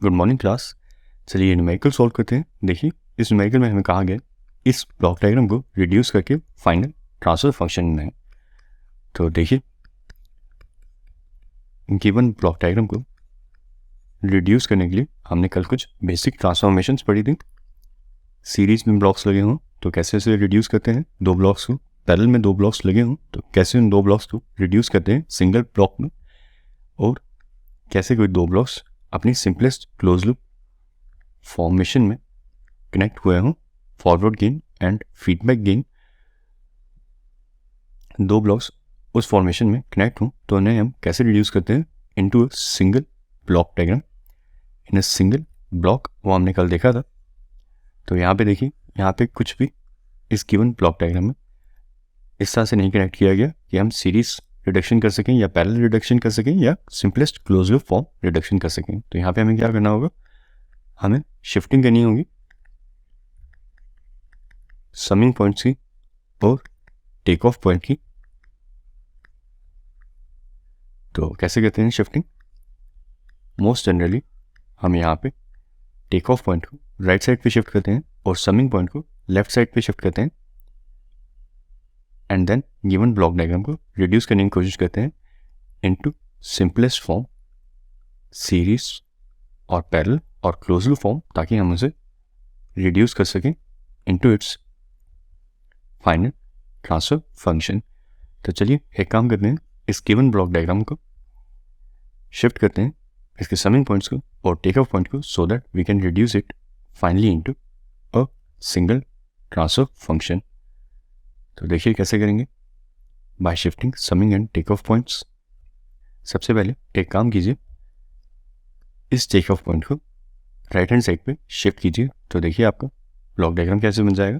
Good morning class. चलिए numerical solve करते हैं। देखिए इस न्यूमेरिकल में हमें कहा गया इस ब्लॉक डायग्राम को रिड्यूस करके फाइनल ट्रांसफर फंक्शन में। तो देखिए गिवन ब्लॉक डायग्राम को रिड्यूस करने के लिए हमने कल कुछ बेसिक ट्रांसफॉर्मेशंस पढ़ी थी। सीरीज में ब्लॉक्स लगे हों तो कैसे उसे रिड्यूस करते हैं, दो ब्लॉक्स को पैरेलल में दो ब्लॉक्स लगे हों तो कैसे उन दो ब्लॉक्स को रिड्यूस करते हैं सिंगल ब्लॉक में, और कैसे कोई दो ब्लॉक्स अपनी सिंपलेस्ट क्लोज लूप फॉर्मेशन में कनेक्ट हुए हों, forward gain and feedback gain दो ब्लॉक्स उस फॉर्मेशन में कनेक्ट हों तो उन्हें हम कैसे रिड्यूस करते हैं into a single block diagram in a single block. वो हमने कल देखा था। तो यहाँ पे देखिए, यहाँ पे कुछ भी इस गिवन ब्लॉक डायग्राम में इस तरह से नहीं कनेक्ट किया गया कि हम सीरीज रिडक्शन कर सकें या पैरेलल रिडक्शन कर सकें या simplest close loop form reduction कर सकें। तो यहाँ पे हमें क्या करना होगा, हमें शिफ्टिंग करनी होगी समिंग पॉइंट्स की और टेक ऑफ पॉइंट की। तो कैसे करते हैं शिफ्टिंग? मोस्ट जनरली हम यहाँ पे टेक ऑफ पॉइंट को राइट साइड पे शिफ्ट करते हैं और समिंग पॉइंट को लेफ्ट साइड पे शिफ्ट करते हैं, and then given block diagram को रिड्यूस करने की कोशिश करते हैं इनटू सिंपलेस्ट फॉर्म सीरीज और पैरेलल और क्लोज लूप फॉर्म, ताकि हम उसे रिड्यूस कर सकें into its final transfer function. तो चलिए एक काम करते हैं, इस गिवन ब्लॉक डायग्राम को शिफ्ट करते हैं इसके समिंग पॉइंट्स को और टेक ऑफ पॉइंट को, so that we can reduce it finally into a single transfer function. तो देखिए कैसे करेंगे, by shifting summing and take off points. सबसे पहले एक काम कीजिए, इस टेक ऑफ पॉइंट को राइट हैंड साइड पे शिफ्ट कीजिए। तो देखिए आपका ब्लॉक डायग्राम कैसे बन जाएगा।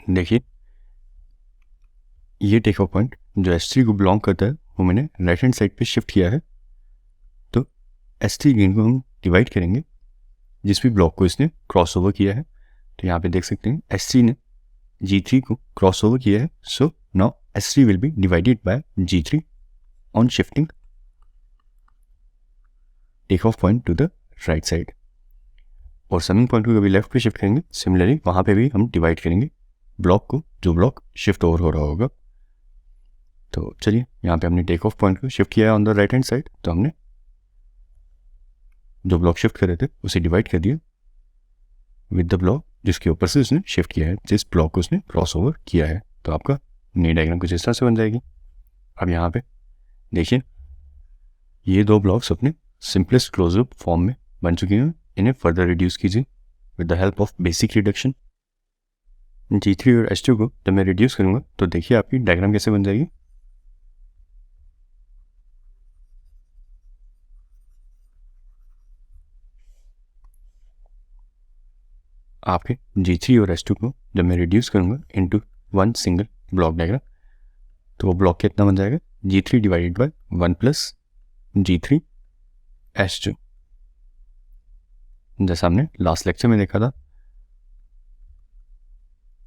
देखिए ये टेक ऑफ पॉइंट जो S3 को बिलोंग करता है वो मैंने राइट हैंड साइड पे शिफ्ट किया है। तो S3 गेन को हम डिवाइड करेंगे जिस भी ब्लॉक को इसने क्रॉस ओवर किया है। तो यहाँ पे देख सकते हैं S3 ने G3 को क्रॉस ओवर किया है, so now S3 will be divided by G3 on shifting take off point to the right side, और समिंग पॉइंट को कभी लेफ्ट पे शिफ्ट करेंगे, सिमिलरली वहाँ पे भी हम डिवाइड करेंगे ब्लॉक को जो ब्लॉक शिफ्ट ओवर हो रहा होगा। तो चलिए यहाँ पे हमने टेक ऑफ पॉइंट को शिफ्ट किया है on the right hand side, तो हमने जो ब्लॉक शिफ्ट कर रहे थे उसे डिवाइड कर दिया विद द ब्लॉक जिसके ऊपर से उसने शिफ्ट किया है, जिस ब्लॉक को उसने क्रॉस ओवर किया है। तो आपका नई डायग्राम कुछ इस तरह से बन जाएगी। अब यहाँ पे देखिए ये दो ब्लॉक्स अपने सिंपलेस्ट क्लोज लूप फॉर्म में बन चुके हैं। इन्हें फर्दर रिड्यूस कीजिए with the help of basic reduction. G3 और S2 को जब मैं रिड्यूस करूँगा तो देखिए आपकी डायग्राम कैसे बन जाएगी। आपके G3 और S2 को जब मैं रिड्यूस करूँगा into one single block diagram तो वो ब्लॉक कितना बन जाएगा, G3 divided by 1 plus G3 S2। जैसा हमने लास्ट लेक्चर में देखा था,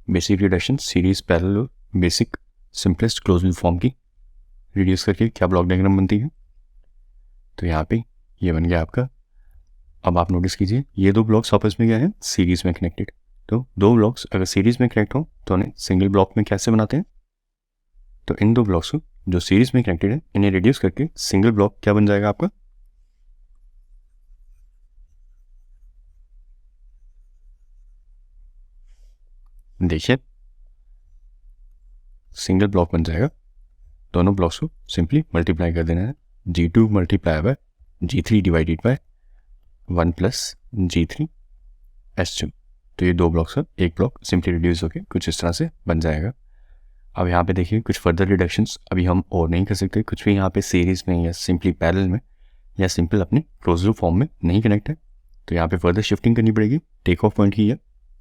बेसिक रिडक्शन सीरीज पैरेलल और basic simplest close loop form की रिड्यूस करके क्या ब्लॉक डायग्राम बनती है। तो यहाँ पे ये बन गया आपका। अब आप नोटिस कीजिए ये दो ब्लॉक्स आपस में क्या हैं, सीरीज में कनेक्टेड। तो दो ब्लॉक्स अगर सीरीज में कनेक्ट हो तो उन्हें सिंगल ब्लॉक में कैसे बनाते हैं? तो इन दो ब्लॉक्स को जो सीरीज में कनेक्टेड है इन्हें रिड्यूस करके सिंगल ब्लॉक क्या बन जाएगा आपका? देखिए सिंगल ब्लॉक बन जाएगा। दोनों ब्लॉक्स को सिंपली मल्टीप्लाई कर देना है। G2 multiply by G3 divided by 1 plus G3 S2। तो ये दो ब्लॉक्स का एक ब्लॉक सिंपली रिड्यूस होकर कुछ इस तरह से बन जाएगा। अब यहाँ पे देखिए कुछ फर्दर रिडक्शंस अभी हम और नहीं कर सकते, कुछ भी यहाँ पे सीरीज में या सिंपली पैरेलल में या सिंपल अपने क्लोज लूप फॉर्म में नहीं कनेक्ट है, तो यहाँ पे फर्दर शिफ्टिंग करनी पड़ेगी। टेक ऑफ पॉइंट की या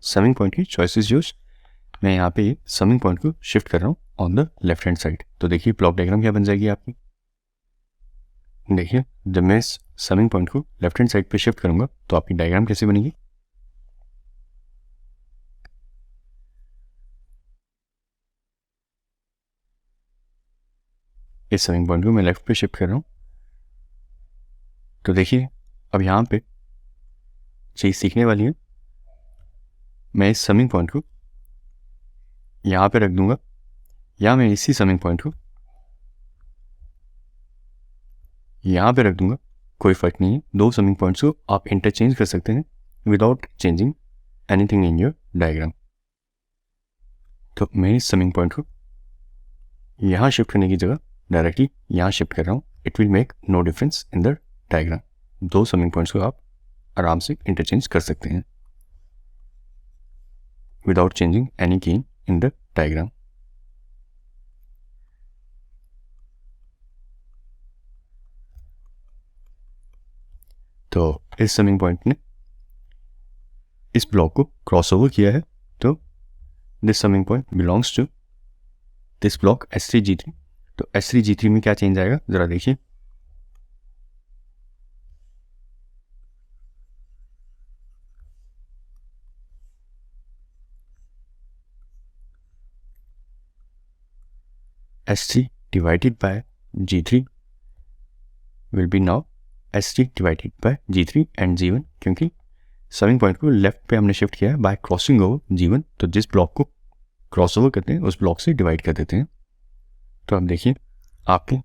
समिंग पॉइंट की चॉइस इज योर्स। मैं यहाँ पे समिंग पॉइंट को शिफ्ट कर रहा हूँ on the left hand side. तो देखिए ब्लॉक डायग्राम क्या बन जाएगी आपकी। देखिए जब मैं इस समिंग पॉइंट को लेफ्ट हैंड साइड पे शिफ्ट करूँगा तो आपकी डायग्राम कैसे बनेगी। इस समिंग पॉइंट को मैं लेफ्ट पे शिफ्ट कर रहा हूँ। तो देखिए अब यहाँ पे चीज़ सीखने वाली है। मैं इस समिंग पॉइंट को यहाँ पे रख दूंगा या मैं इसी समिंग पॉइंट को यहाँ पे रख दूंगा, कोई फर्क नहीं है। दो समिंग पॉइंट्स को आप इंटरचेंज कर सकते हैं without changing anything in your diagram. तो मैं इस समिंग पॉइंट को यहाँ शिफ्ट करने की जगह डायरेक्टली यहाँ शिफ्ट कर रहा हूँ। It will make no difference in the diagram. दो समिंग पॉइंट्स को आप आराम से इंटरचेंज कर सकते हैं विदाउट चेंजिंग एनी की इन द डायग्राम। तो इस समिंग पॉइंट ने इस ब्लॉक को क्रॉस ओवर किया है, तो this summing point belongs to this block S3G3। तो S3G3 में क्या चेंज आएगा जरा देखिए। S3 divided by G3 will be now S3 divided by G3 and G1, क्योंकि समिंग पॉइंट को लेफ्ट पे हमने शिफ्ट किया है बाय क्रॉसिंग ओवर G1। तो जिस ब्लॉक को क्रॉस ओवर करते हैं उस ब्लॉक से डिवाइड कर देते हैं। तो अब देखिए आपके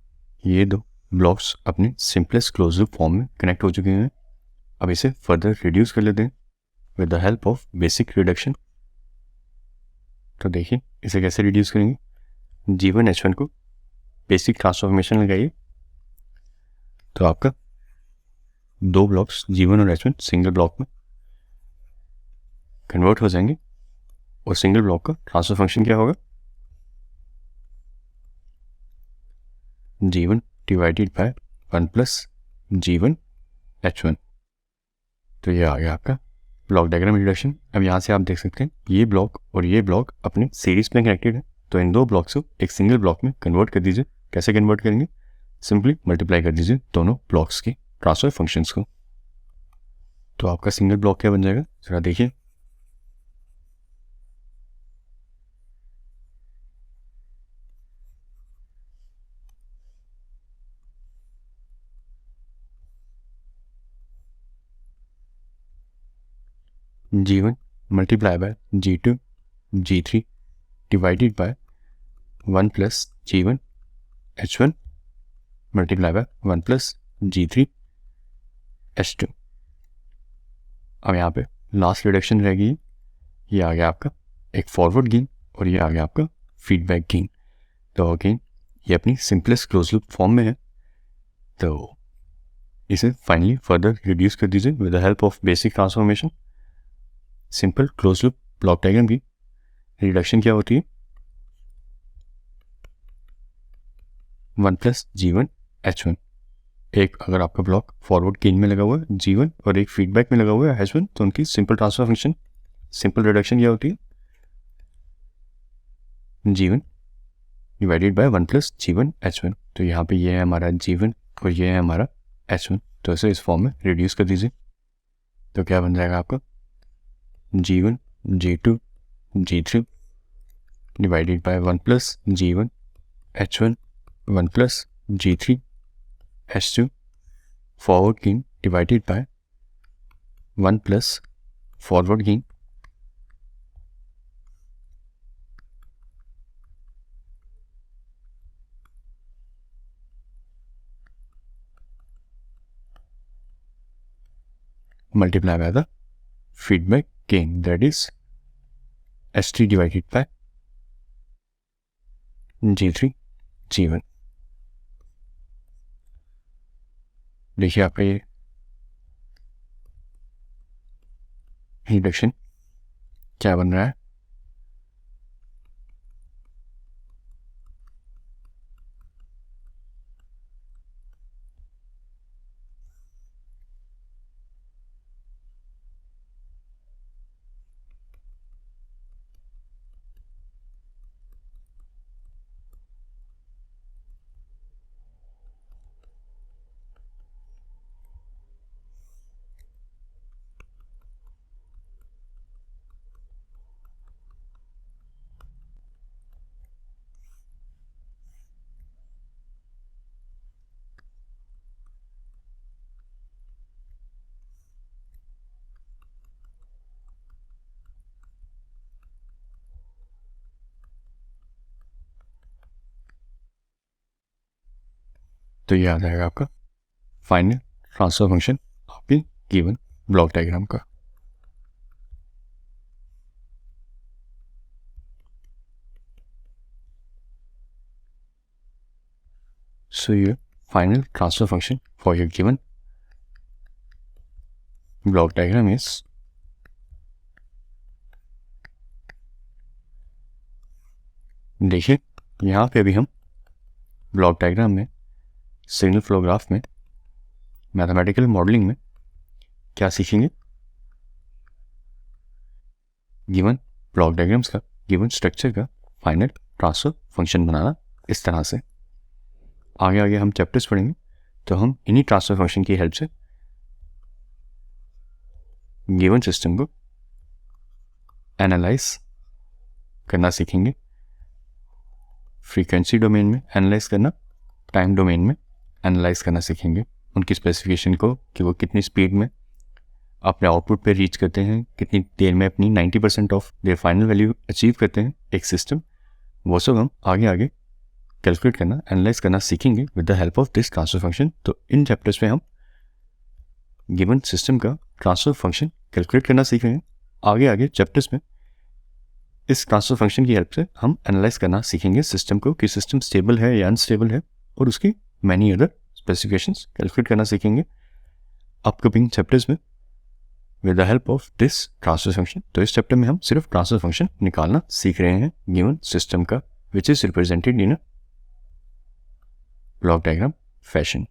ये दो ब्लॉक्स अपने सिंपलेस्ट क्लोज लूप फॉर्म में कनेक्ट हो चुके हैं। अब इसे फर्दर रिड्यूस कर लेते हैं with the help of basic reduction. तो देखिए इसे कैसे रिड्यूस करेंगे। G1 H1 को बेसिक ट्रांसफॉर्मेशन लगाइए तो आपका दो ब्लॉक्स G1 और H1 सिंगल ब्लॉक में कन्वर्ट हो जाएंगे और सिंगल ब्लॉक का ट्रांसफर फंक्शन क्या होगा, G1 divided by 1 plus G1 H1। तो ये आ गया आपका ब्लॉक डायग्राम रिडक्शन। अब यहाँ से आप देख सकते हैं ये ब्लॉक और ये ब्लॉक अपने सीरीज में कनेक्टेड है, तो इन दो ब्लॉक्स को एक सिंगल ब्लॉक में कन्वर्ट कर दीजिए। कैसे कन्वर्ट करेंगे, सिंपली मल्टीप्लाई कर दीजिए दोनों ब्लॉक्स के ट्रांसफर फंक्शंस को। तो आपका सिंगल ब्लॉक क्या बन जाएगा जरा देखिए। G1 multiply by G2 G3 divided by 1 plus G1 H1 multiply by 1 plus G3 S2। अब यहाँ पे लास्ट रिडक्शन रहेगी, ये आ गया आपका एक फॉरवर्ड गेन और ये आ गया आपका फीडबैक गेन। तो अगेन ये अपनी सिंपलेस्ट क्लोज लूप फॉर्म में है, तो इसे फाइनली फर्दर रिड्यूस कर दीजिए with the help of basic transformation. Simple close loop block diagram की रिडक्शन क्या होती है, 1 प्लस G1 H1। एक अगर आपका ब्लॉक फॉरवर्ड गेन में लगा हुआ है G1 और एक फीडबैक में लगा हुआ है H1, तो उनकी simple transfer function simple reduction क्या होती है, G1 divided by 1 plus G1 H1। तो यहाँ पे ये है हमारा G1 और ये है हमारा H1, तो इसे इस फॉर्म में रिड्यूस कर दीजिए। तो क्या बन जाएगा आपका G1 G2 G3 divided by 1 plus G1 H1 1 plus G3 H2 forward gain divided by 1 plus forward gain multiply by the feedback gain, that is S3 divided by G3 G1। देखिए आपका ये रिडक्शन क्या बन रहा है, तो ये आ जाएगा आपका फाइनल ट्रांसफर फंक्शन आपकी गिवन ब्लॉक डायग्राम का। So your final transfer function for your given block diagram is देखिए यहाँ पे अभी हम ब्लॉक डायग्राम में, सिग्नल फ्लो ग्राफ में, मैथमेटिकल मॉडलिंग में क्या सीखेंगे, गिवन ब्लॉक डायग्राम्स का, गिवन स्ट्रक्चर का फाइनल ट्रांसफर फंक्शन बनाना। इस तरह से आगे आगे हम चैप्टर्स पढ़ेंगे तो हम इन्हीं ट्रांसफर फंक्शन की हेल्प से गिवन सिस्टम को एनालाइज करना सीखेंगे, फ्रीक्वेंसी डोमेन में एनालाइज करना, टाइम डोमेन में एनालाइज करना सीखेंगे, उनकी स्पेसिफिकेशन को कि वो कितनी स्पीड में अपने आउटपुट पे रीच करते हैं, कितनी देर में अपनी 90% of their final value achieve करते हैं एक सिस्टम, वो सब हम आगे आगे कैलकुलेट करना, एनालाइज करना सीखेंगे with the help of this transfer function. तो इन चैप्टर्स में हम गिवन सिस्टम का ट्रांसफर फंक्शन कैलकुलेट करना सीखेंगे। आगे आगे चैप्टर्स में इस ट्रांसफर फंक्शन की हेल्प से हम एनालाइज करना सीखेंगे सिस्टम को कि सिस्टम स्टेबल है या अनस्टेबल है, और उसकी मैनी अदर स्पेसिफिकेशंस कैलकुलेट करना सीखेंगे अपकमिंग चैप्टर्स में with the help of this transfer function. तो इस चैप्टर में हम सिर्फ ट्रांसफर फंक्शन निकालना सीख रहे हैं गिवन सिस्टम का, which is represented in a block diagram fashion.